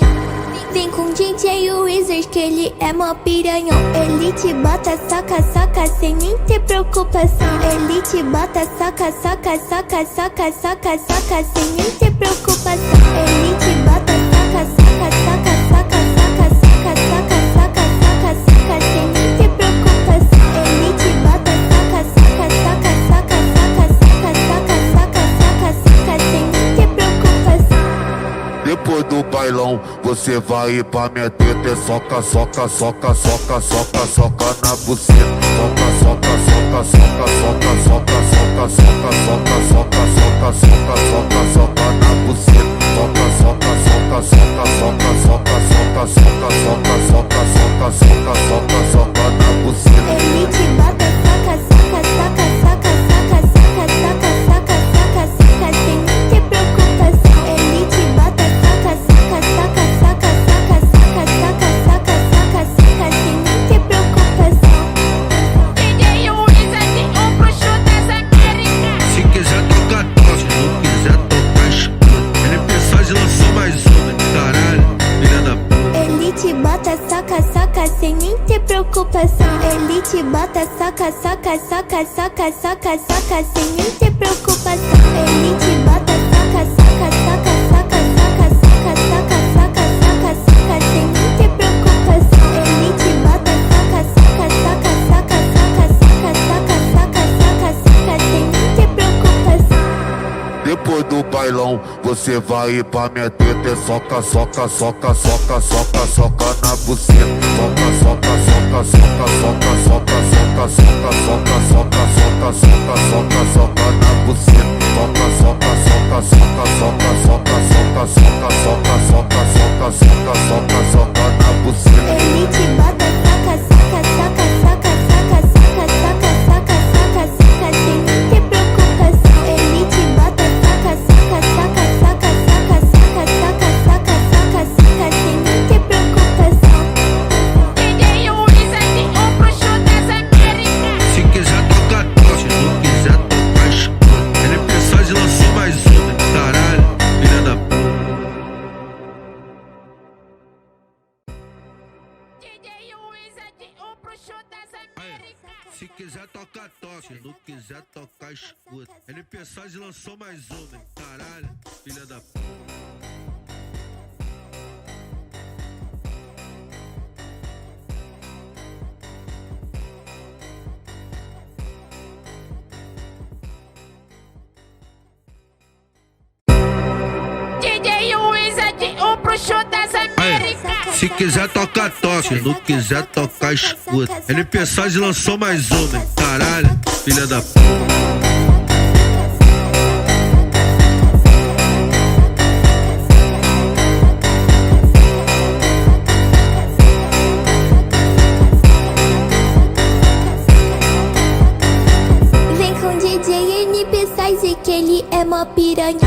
Vem com DJ Wizard que ele é mó piranhão. Ele te bota, saca, saca, sem nem ter preocupação. Ele te bota, saca, saca, saca, saca, saca, saca, sem nem ter preocupação. Ele te bota, saca, saca, saca, saca, saca, saca, saca, saca, saca, saca, sem nem ter preocupação. Ele te bota, saca, saca, saca, saca, saca, saca, saca, saca, saca, saca, sem nem ter preocupação. Depois do bailão, você vai pra minha teta é soca, soca, soca, soca, soca, soca na buceta. Soca, soca, soca, soca, soca, soca, soca, soca, soca, soca, soca, soca, soca, soca na buceta. Soca, soca, soca, soca, soca, soca, soca, soca, soca, soca, soca, soca, soca, soca na buceta. Ele te bota, saca, saca, saca, saca, saca, saca, saca, saca, saca, saca, sem nem ter preocupação. Ele te bota, saca, saca, saca, saca, saca, saca, saca, saca, saca, saca, sem nem ter preocupação. DJ Luiz aqui, o bruxo das Américas. Se quiser tocar, toca. Se não quiser tocar, escuta. Ele mensagem lançou mais uma. Caralho, filha da puta. Ele te bota, saca, saca, sem nem ter preocupação. Ele te bota, saca, saca, saca, saca, saca, saca, sem nem ter preocupação. Ele te bota, saca, saca, saca, saca, saca, saca, saca, saca, saca, saca, sem nem ter preocupação. Ele te bota, saca, saca, saca, saca, saca, saca, saca, saca, saca, saca, sem nem ter preocupação. Depois do bailão, você vai pra minha teta é soca, soca, soca, soca, soca, soca na buceta. Soca, soca, soca, soca, soca, soca, soca, soca, soca, soca, soca, soca, soca, soca na buceta. Soca, soca, soca, soca, soca, soca, soca, soca, soca, soca, soca, soca, soca, soca na buceta. Ele te bota, saca, saca, saca, saca, saca, saca, saca, saca, saca, saca, sem nem ter preocupação. Ele te bota, saca, saca, saca, saca, saca, saca, saca, saca, saca, saca, sem nem ter preocupação. DJ Luiz aqui, o bruxo das Américas. Se quiser tocar, toca. Se não quiser tocar, escuta. Ele mensagem lançou mais uma. Caralho, filha da puta. DJ Luiz aqui, o bruxo das Américas. Se quiser tocar, toca. Se não quiser tocar, escuta. Ele mensagem lançou mais uma. Caralho, filha da puta. DJ Luiz aqui, o bruxo das Américas. Se quiser tocar, toca. Se não quiser tocar, escuta. Ele mensagem lançou mais uma. Caralho, filha da puta. dizer que ele é mó piranha.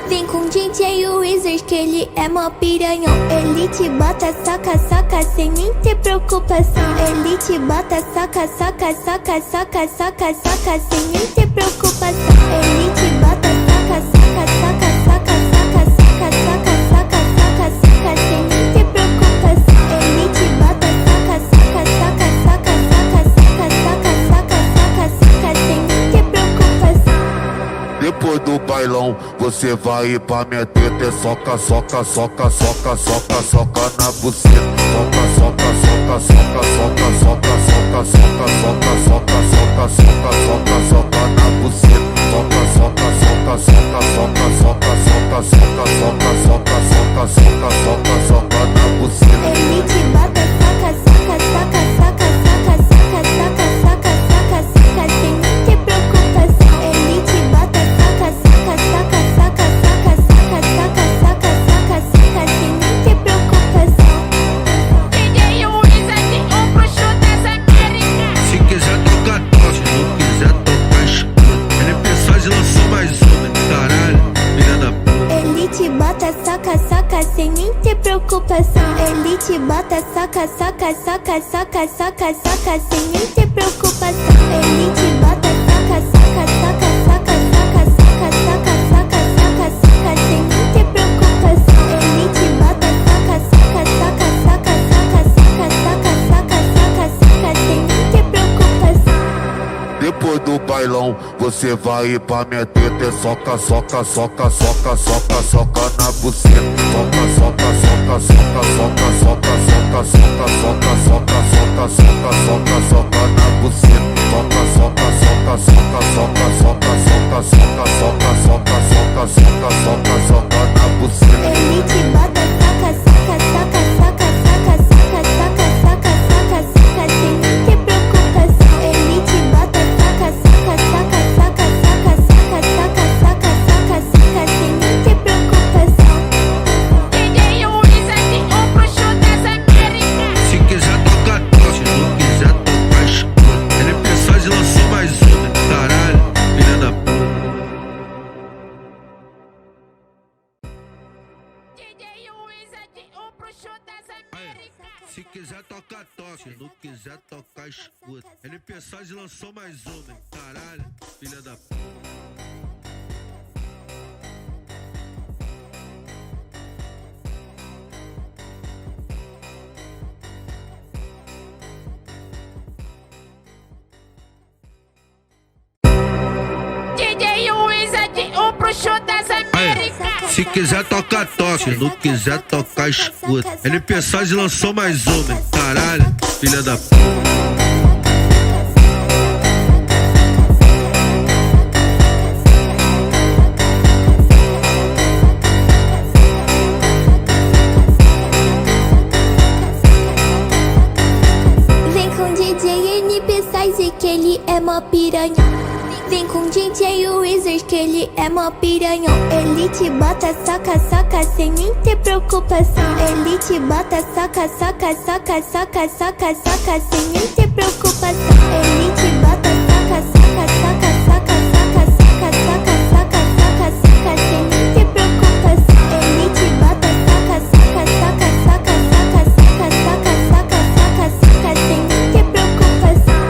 Vem com DJ Wizard que ele é mó piranhão. Ele te bota, saca, saca, sem nem ter preocupação. Ele te bota, saca, saca, saca, saca, saca, saca, sem nem ter preocupação. Ele te bota, saca, saca, saca, saca, saca, saca, saca, saca, saca, saca, sem nem ter preocupação. Ele te bota, saca, saca, saca, saca, saca, saca, saca, saca, saca, saca, sem nem ter preocupação. Depois do bailão, você vai ir pra minha teta. É soca, soca, soca, soca, soca, soca na buceta. Soca, soca, soca, soca, soca, soca, soca, soca, soca, soca, soca, soca, soca, soca na buceta. Soca, soca, soca, soca, soca, soca, soca, soca, soca, soca, soca, soca, soca, soca na buceta. Ele te bota, saca, saca, saca, saca, saca, saca, saca, saca, saca, saca, sem nem ter preocupação. Ele te bota, saca, saca, saca, saca, saca, saca, saca, saca, saca, saca, sem nem ter preocupação. DJ Wizard, o bruxo das Américas. Se quiser tocar, toca. Se não quiser tocar, escuta. NP lançou mais uma, caralho, filha da puta. Ele te bota, saca, saca, sem nem ter preocupação. Ele te bota, saca, saca, saca, saca, saca, saca, sem nem ter preocupação. Ele te bota, saca, saca, saca, saca, saca, saca, saca, saca, saca, saca, sem nem ter preocupação. Ele te bota, saca, saca, saca, saca, saca, saca, saca, saca, saca, saca, sem nem ter preocupação. Depois do bailão, você vai ir pra minha teta. É soca, soca, soca, soca, soca, soca na buceta. Soca, soca, soca, soca, soca, soca, soca, soca, soca, soca, soca, soca, soca, soca na buceta. Soca, soca, soca, soca, soca, soca, soca, soca, soca, soca, soca, soca, soca, soca na buceta. Ele te bota, saca, saca, saca, saca, saca, saca, saca, saca, saca, saca, sem nem ter preocupação. Ele te bota, saca, saca, saca, saca, saca, saca, saca, saca, saca, saca, sem nem ter preocupação. DJ Wizard, o bruxo das Américas. Se quiser tocar, toca. Se não quiser tocar, escuta. NP lançou mais uma, caralho, filha da puta. DJ Wizard, o bruxo das Américas. Se quiser tocar, toca. Se não quiser tocar, escuta. NP lançou mais uma, caralho, filha da puta. DJ Wizard, o bruxo das Américas. Se quiser tocar, toca. Se não quiser tocar, escuta. NP lançou mais uma, caralho, filha da puta. Vem com DJ NP Size que ele é mó piranha. Vem com DJ Wizard que ele é mó piranhão. Ele te bota, saca, saca, sem nem ter preocupação. Ele te bota, saca, saca, saca, saca, saca, saca, sem nem ter preocupação. Ele te bota, saca, saca, saca, saca, saca, saca, saca, saca, saca, saca, sem nem ter preocupação. Ele te bota, saca, saca, saca, saca, saca, saca, saca, saca, saca, saca, sem nem ter preocupação.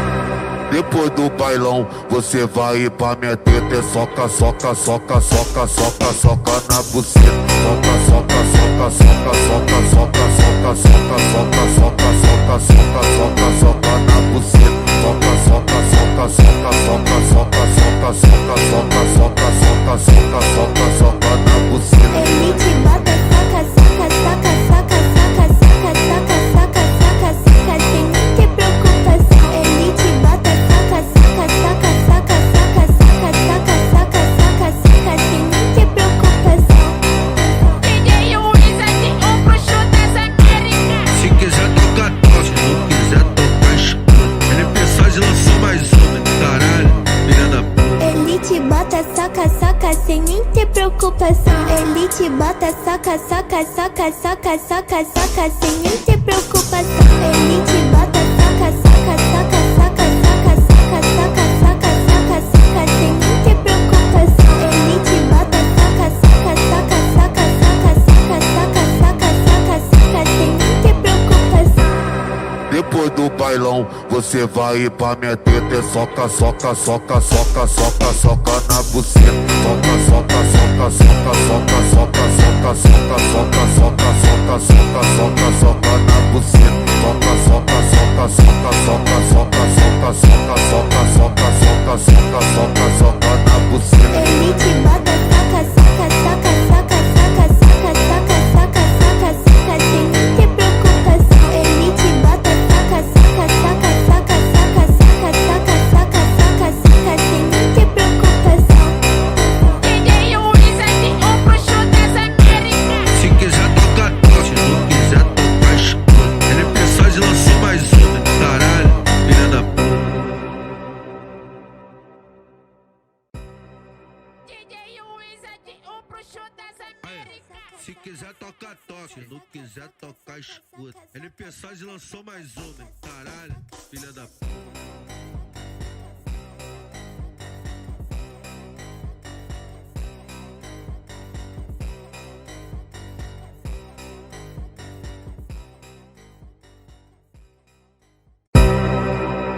Depois do bailão, você vai ir pra minha teta. É soca, soca, soca, soca, soca, soca na buceta. Soca, soca, soca, soca, soca, soca, soca, soca, soca, soca, soca, soca, soca, soca na buceta. Soca, soca, soca, soca, soca, soca, soca, soca, soca, soca, soca, soca, soca, soca na buceta. Ele te bota, saca, saca, saca, saca, saca, saca, saca, saca, saca, saca, sem nem ter preocupação. Ele te bota, saca, saca, saca, saca, saca, saca, saca, saca, saca, saca, sem nem ter preocupação. DJ Wizard, o bruxo das Américas. Se quiser tocar, toca. Se não quiser tocar, escuta. NP lançou mais uma, caralho, filha da puta. Ele te bota, saca, saca, sem nem ter preocupação. Ele te bota, saca, saca, saca, saca, saca, saca, sem nem ter preocupação. Ele te bota, saca, saca, saca, saca, saca, saca, saca, saca, saca, saca, sem nem ter preocupação. bailão, você vai pra minha teta é soca, soca, soca, soca, soca, soca na buceta. Soca, soca, soca, soca, soca, soca, soca, soca, soca, soca, soca, soca, soca, soca na buceta. Soca, soca, soca, soca, soca, soca, soca, soca, soca, soca, soca, soca, soca, soca na buceta. Ele te bota, saca, saca, saca, saca, saca, saca, saca, saca, saca, saca, sem nem ter preocupação. Ele te bota, saca, saca, saca, saca, saca, saca, saca, saca, saca, saca, sem nem ter preocupação. DJ Wizard, o bruxo das Américas. Se quiser tocar, toca. Se não quiser tocar, escuta. Ele pensou e lançou mais uma. Caralho, filha da puta. DJ Wizard, o bruxo das Américas. Se quiser tocar, toca. Se não quiser tocar, escuta. Ele pensou e lançou mais uma. Caralho, filha da puta.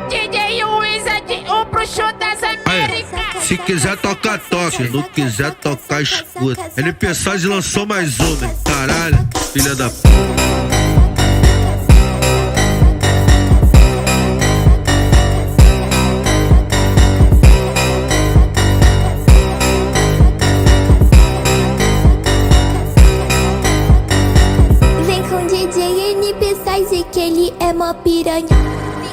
DJ Wizard, o bruxo das Américas. Se quiser tocar, toca. Se não quiser tocar, escuta. Ele pensou e lançou mais uma. Caralho, filha da puta. Vem com DJ NP Size que ele é mó piranha.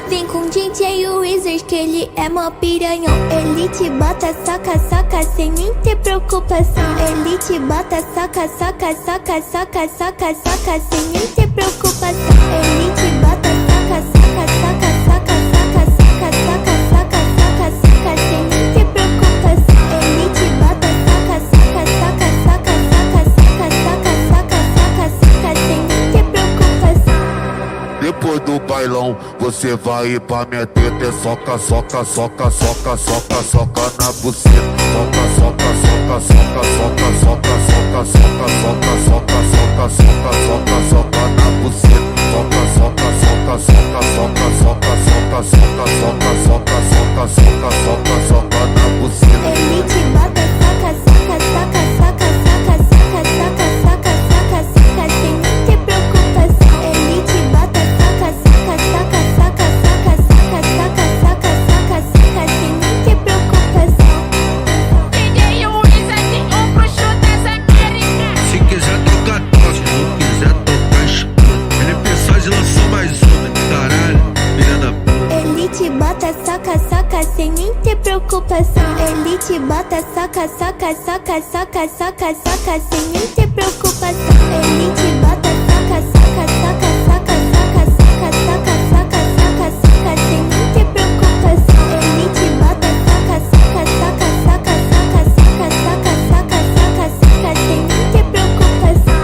Vem com DJ Wizard que ele é mó piranhão. Ele te bota, saca, saca, sem nem ter preocupação. Ele te bota, saca, saca, saca, saca, saca, saca, sem nem ter preocupação. Ele te bota, saca, saca, saca, saca, saca, saca, saca, saca, saca, saca, sem nem ter preocupação. Ele te bota, saca, saca, saca, saca, saca, saca, saca, saca, saca, saca, sem nem ter preocupação. Depois do bailão, você vai pra minha teta é soca, soca, soca, soca, soca, soca na buceta. Soca, soca, soca, soca, soca, soca, soca, soca, soca, soca, soca, soca, soca, soca na buceta. Soca, soca, soca, soca, soca, soca, soca, soca, soca, soca, soca, soca, soca, soca na buceta. Ele te bota, saca, saca, saca, saca, saca, saca, saca, saca, saca, saca, sem nem ter preocupação. Ele te bota, saca, saca, saca, saca, saca, saca, saca, saca, saca, saca, sem nem ter preocupação. DJ Wizard, o bruxo das Américas. Se quiser tocar, toca. Se não quiser tocar, escuta. Ele pensou e lançou mais uma. Caralho, filha da puta. Ele te bota, saca, saca, sem nem ter preocupação. Ele te bota, saca, saca, saca, saca, saca, saca, sem nem ter preocupação. Ele te bota, saca, saca, saca, saca, saca, saca, saca, saca, saca, saca, sem nem ter preocupação. Ele te bota, saca, saca, saca, saca, saca, saca, saca, saca, saca, saca, sem nem ter preocupação.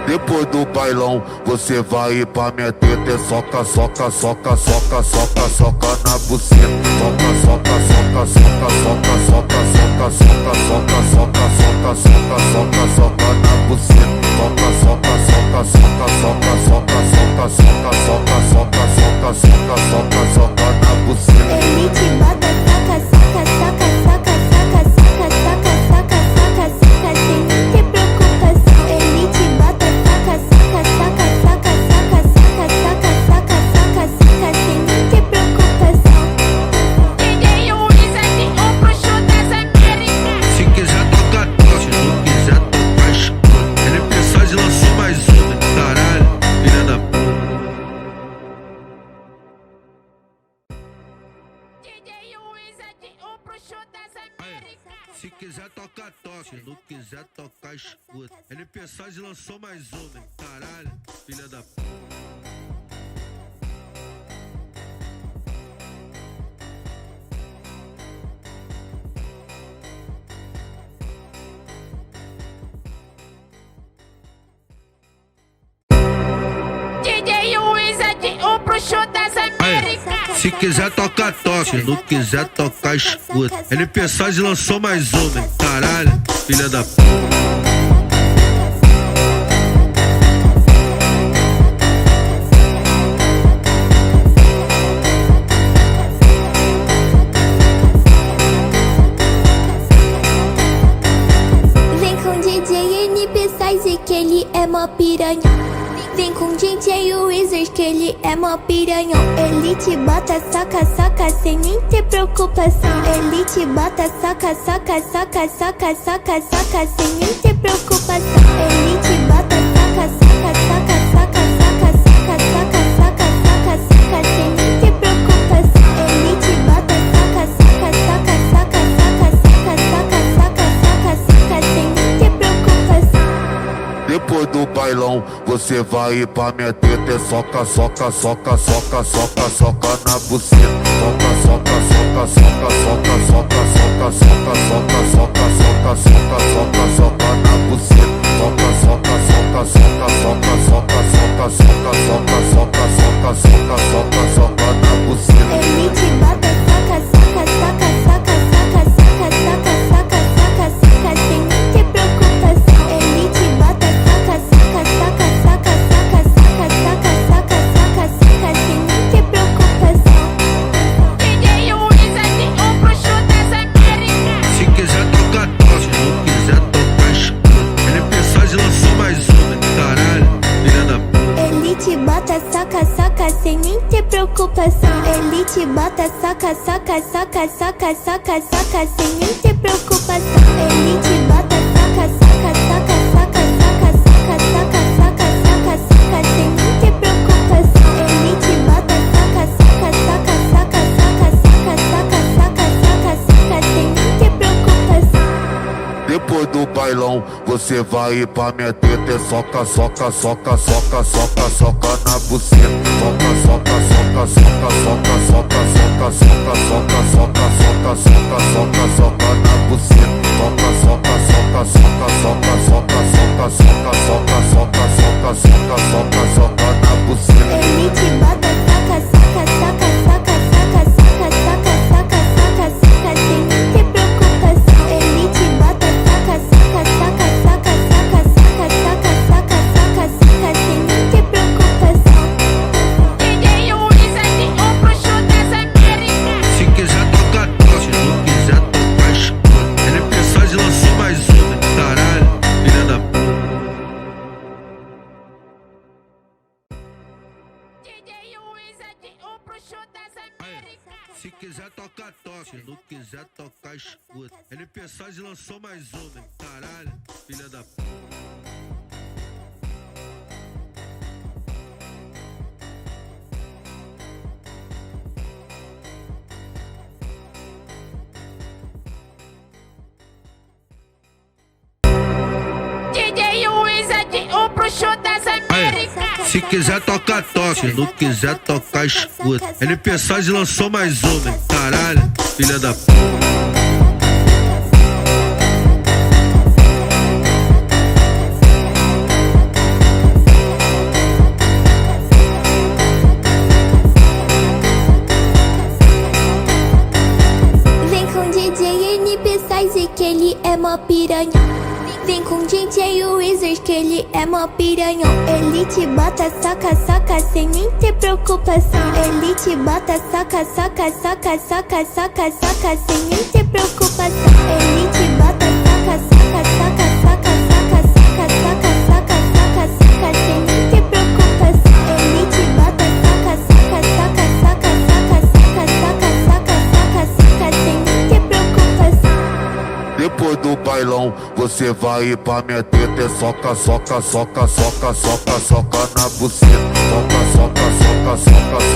Depois do bailão, você vai pra minha teta é soca, soca, soca, soca, soca, soca na buceta. Soca, soca, soca, soca, soca, soca, soca, soca, soca, soca, soca, soca, soca, soca na buceta. Soca, soca, soca, soca, soca, soca, soca, soca, soca, soca, soca, soca, soca, soca na buceta. Ele te bota, saca, saca, saca, saca, saca, saca, saca, saca, saca, saca, sem nem ter preocupação. Ele te bota, saca, saca, saca, saca, saca, saca, saca, saca, saca, saca, sem nem ter preocupação. DJ Wizard, o bruxo das Américas. Se quiser tocar, toca. Se não quiser tocar, escuta. Ele pensou e lançou mais uma. Caralho, filha da puta. DJ Wizard, o bruxo das Américas. Se quiser tocar, toca. Se não quiser tocar, escuta. Ele pensou e lançou mais uma. Caralho, filha da puta. DJ Wizard, o bruxo das Américas. Se quiser tocar, toca. Se não quiser tocar, escuta. Ele pensou e lançou mais uma. Caralho, filha da puta. ele é mó piranha. Vem com DJ Wizard que ele é mó piranhão. Ele te bota, saca, saca, sem nem ter preocupação. Ele te bota, saca, saca, saca, saca, saca, saca, sem nem ter preocupação. Ele te bota, saca, saca, saca, saca, saca, saca, saca, saca, saca, saca, sem nem ter preocupação. Ele te bota, saca, saca, saca, saca, saca, saca, saca, saca, saca, saca, sem nem ter preocupação. Depois do bailão, você vai pra minha teta. É soca, soca, soca, soca, soca, soca na buceta. Soca, soca, soca, soca, soca, soca, soca, soca, soca, soca, soca, soca, soca, soca na buceta. Soca, soca, soca, soca, soca, soca, soca, soca, soca, soca, soca, soca, soca, soca na buceta. Ele te bota, saca, saca, saca, saca, saca, saca, saca, saca, saca, saca, sem nem ter preocupação. Ele te bota, saca, saca, saca, saca, saca, saca, saca, saca, saca, saca, sem nem ter preocupação. DJ Wizard, o bruxo das Américas. Se quiser tocar tosse, não quiser tocar escuro. NP6 lançou mais uma, caralho, filha da puta. Ele te bota, saca, saca, sem nem ter preocupação. Ele te bota, saca, saca, saca, saca, saca, saca, sem nem ter preocupação. Ele te bota, saca, saca, saca, saca, saca, saca, saca, saca, saca, saca, sem nem ter preocupação. Ele te bota, saca, saca, saca, saca, saca, saca, saca, saca, saca, saca, sem nem ter preocupação. Depois do bailão, você vai pra minha teta. É soca, soca, soca, soca, soca, soca na buceta. Soca, soca, soca, soca, soca, soca, soca, soca, soca, soca, soca, soca, soca, soca na buceta. Soca, soca, soca, soca, soca, soca, soca, soca, soca, soca, soca, soca, soca, soca na buceta. Ele te bota, saca, saca, saca, saca, saca, saca, saca, saca, saca, saca, sem nem ter preocupação. Ele te bota, saca, saca, saca, saca, saca, saca, saca, saca, saca, saca, sem nem ter preocupação. DJ Wizard, o bruxo das Américas. Se quiser tocar tosse, não quiser tocar escuro. NP6 lançou mais uma, caralho, filha da puta. DJ Wizard, o bruxo das Américas. Se quiser tocar tosse, não quiser tocar escuta. NP6 lançou mais uma, caralho, filha da puta. DJ Wizard, o bruxo das Américas. Se quiser tocar tosse, não quiser tocar escuta. NP6 lançou mais uma, caralho, filha da puta. Vem com DJ NP6 que ele é mó piranha. Vem com DJ Wizard que ele é mó piranhão. Ele te bota, saca, saca, sem nem ter preocupação. Ele te bota, saca, saca, saca, saca, saca, saca, sem nem ter preocupação. Ele te bota, saca, saca, saca, saca, saca, saca, saca, saca, saca, saca, sem nem ter preocupação. Ele te bota, saca, saca, saca, saca, saca, saca, saca, saca, saca, saca, sem nem ter preocupação. Depois do bailão, você vai pra minha teta. É soca, soca, soca, soca, soca, soca na buceta. Soca, soca, soca, soca,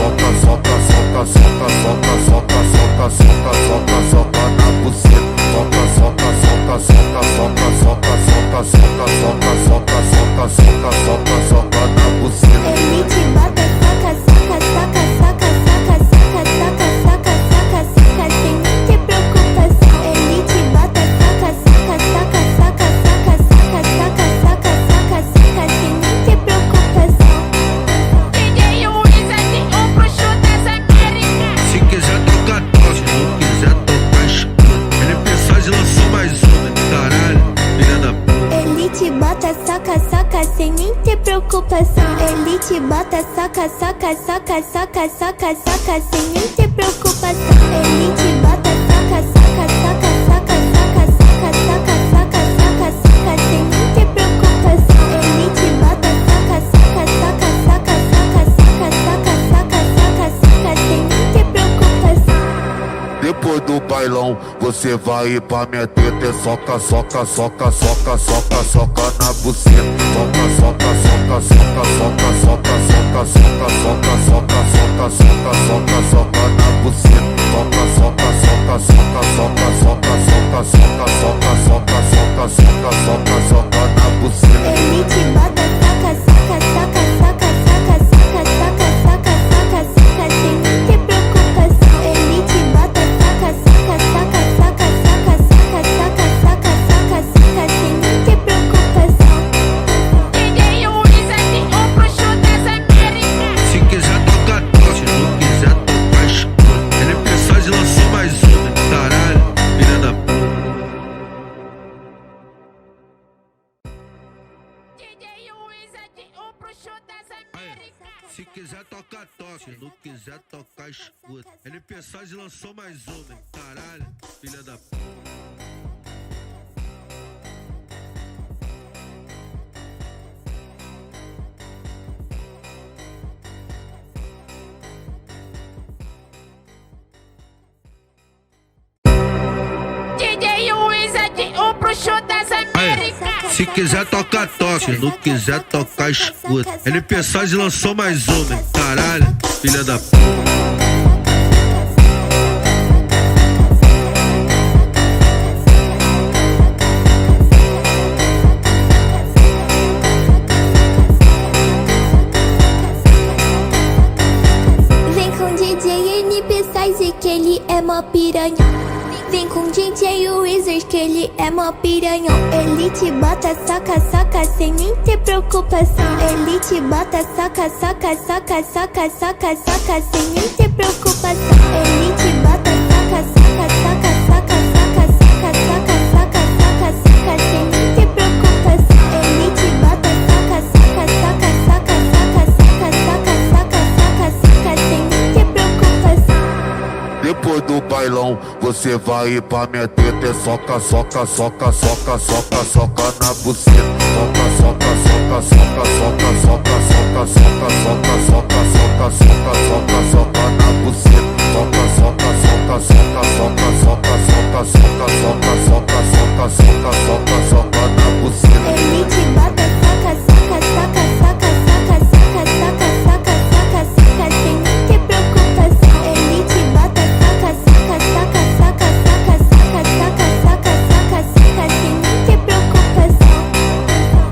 soca, soca, soca, soca, soca, soca, soca, soca, soca, soca na buceta. Soca, soca, soca, soca, soca, soca, soca, soca, soca, soca, soca, soca, soca, soca na buceta. Ele te bota, saca, saca, saca, saca, saca, saca, saca, saca, saca, saca, sem nem ter preocupação. Ele te bota, saca, saca, saca, saca, saca, saca, saca, saca, saca, saca, sem nem ter preocupação. DJ Wizard, o bruxo das Américas. Se quiser tocar tosse, não quiser tocar escuro. NP6 lançou mais uma, caralho, filha da puta. Ele te bota, saca, saca, sem nem ter preocupação. Ele te bota, saca, saca, saca, saca, saca, saca, sem nem ter preocupação. Ele te bota, saca, saca, saca, saca, saca, saca, saca, saca, saca, saca, sem nem ter preocupação. Ele te bailão, você vai pra minha teta. Soca, soca, soca, soca, soca, soca na buceta. Soca, soca, soca, soca, soca, soca, soca, soca, soca, soca, soca, soca, soca, soca na buceta. Soca, soca, soca, soca, soca, soca, soca, soca, soca, soca, soca, soca, soca, soca na buceta. Ele te bota, saca, saca, saca, saca, saca, saca, saca, saca, saca, saca, sem nem ter preocupação. Ele te bota, saca, saca, saca, saca, saca, saca, saca, saca, saca, saca, sem nem ter preocupação. DJ Luiz aqui, o bruxo das Américas. Se quiser tocar, toca. Se não quiser tocar, escuta. Ele mensagem lançou mais uma. Caralho, filha da puta. DJ Luiz aqui, o bruxo das Américas. Se quiser tocar, toca. Se não quiser tocar, escuta. Ele mensagem lançou mais uma. Caralho, filha da puta. DJ Luiz aqui, o bruxo das Américas. Se quiser tocar, toca. Se não quiser tocar, escuta. Ele mensagem lançou mais uma. Caralho, filha da puta. Vem com DJ NP Size que ele é mó piranha. Vem com DJ Wizard que ele é mó piranhão. Ele te bota, saca, saca, sem nem ter preocupação. Ele te bota, saca, saca, saca, saca, saca, saca, sem nem ter preocupação. Ele te bota, saca, saca, saca, saca, saca, saca, saca, saca, saca, saca, sem nem ter preocupação. Ele te bota, saca, saca, saca, saca, saca, saca, saca, saca, saca, saca, sem nem ter preocupação. Depois do bailão, você vai pra minha teta. Soca, soca, soca, soca, soca, soca na buceta. Soca, soca, soca, soca, soca, soca, soca, soca, soca, soca, soca, soca, soca, soca na buceta. Soca, soca, soca, soca, soca, soca, soca, soca, soca, soca, soca, soca, soca, soca na buceta. Ele te bota, saca, saca, saca, saca, saca, saca, saca, saca, saca, saca, sem nem ter preocupação. Ele te bota, saca, saca, saca, saca, saca, saca, saca, saca, saca, saca, sem nem ter preocupação.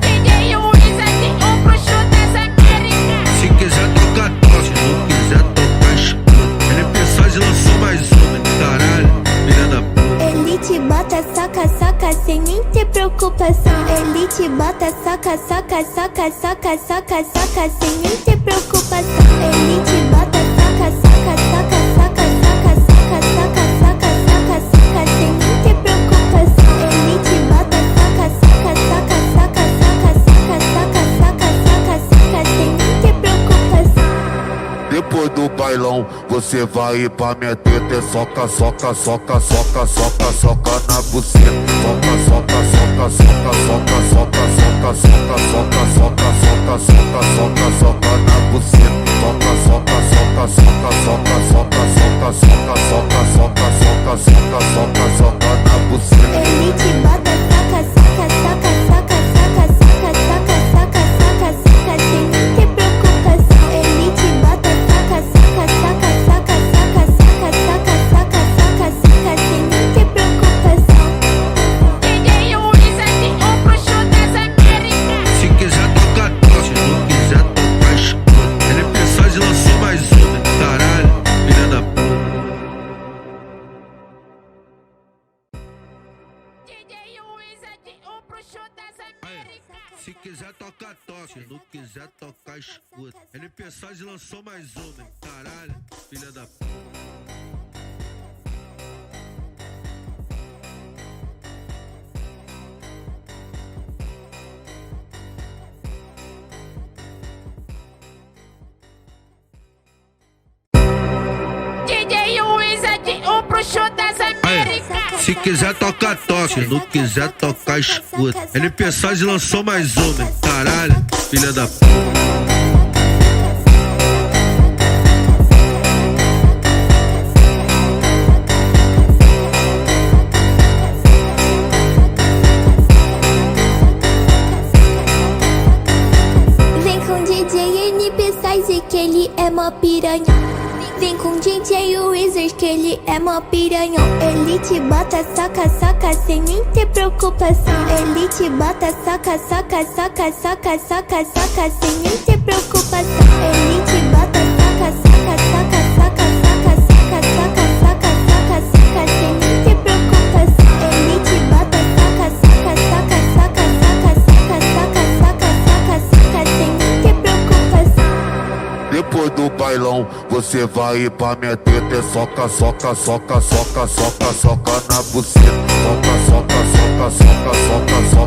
DJ Luiz aqui, o bruxo das Américas. Se quiser tocar, toca. Se não quiser tocar, escuta. Ele mensagem lançou mais uma. Caralho, filha da puta. Ele te bota, saca, saca, sem nem ter preocupação. Ele te bota, saca, saca, saca, saca, saca, saca, sem nem ter preocupação. Ele te bota, saca, saca, saca, saca, saca, saca, saca, saca, saca, saca, sem nem ter preocupação. Ele te bota, saca, saca, saca, saca, saca, saca, saca, saca, saca, saca, sem nem ter preocupação. Depois do bailão, você vai pra minha teta. Soca, soca, soca, soca, soca, soca na buceta. Soca, soca, soca, soca, soca, soca, soca, soca, soca, soca, soca, soca, soca, soca na buceta. Soca, soca, soca, soca, soca, soca, soca, soca, soca, soca, soca, soca, soca, soca na buceta. Ele te bota, saca, saca, saca, saca, saca, saca, saca, saca, saca, saca, sem nem ter preocupação. Ele te bota, saca, saca, saca, saca, saca, saca, saca, saca, saca, saca, sem nem ter preocupação. DJ Luiz aqui, o bruxo das Américas. Se quiser tocar, toca. Se não quiser tocar, escuta. Ele mensagem lançou mais uma. Caralho, filha da puta. DJ Luiz aqui, o bruxo das Américas. Se quiser tocar, toca. Se não quiser tocar, escuta. Ele mensagem lançou mais uma. Caralho, filha da puta. DJ Luiz aqui, o bruxo das Américas. Se quiser tocar, toca. Se não quiser tocar, escuta. Ele mensagem lançou mais uma. Caralho, filha da puta. mó piranha. Vem com DJ Wizard que ele é mó piranhão. Ele te bota, saca, saca, sem nem ter preocupação. Ele te bota, saca, saca, saca, saca, saca, saca, sem nem ter preocupação. Ele te bota, saca, saca, saca, saca, saca, saca, saca, saca, saca, saca, sem nem ter preocupação. Ele te bota, saca, saca, saca, saca, saca, saca, saca, saca, saca, saca, sem nem ter preocupação. Depois do bailão, você vai ir pra minha teta. É soca, soca, soca, soca, soca, soca na buceta. Soca, soca, soca, soca, soca, soca.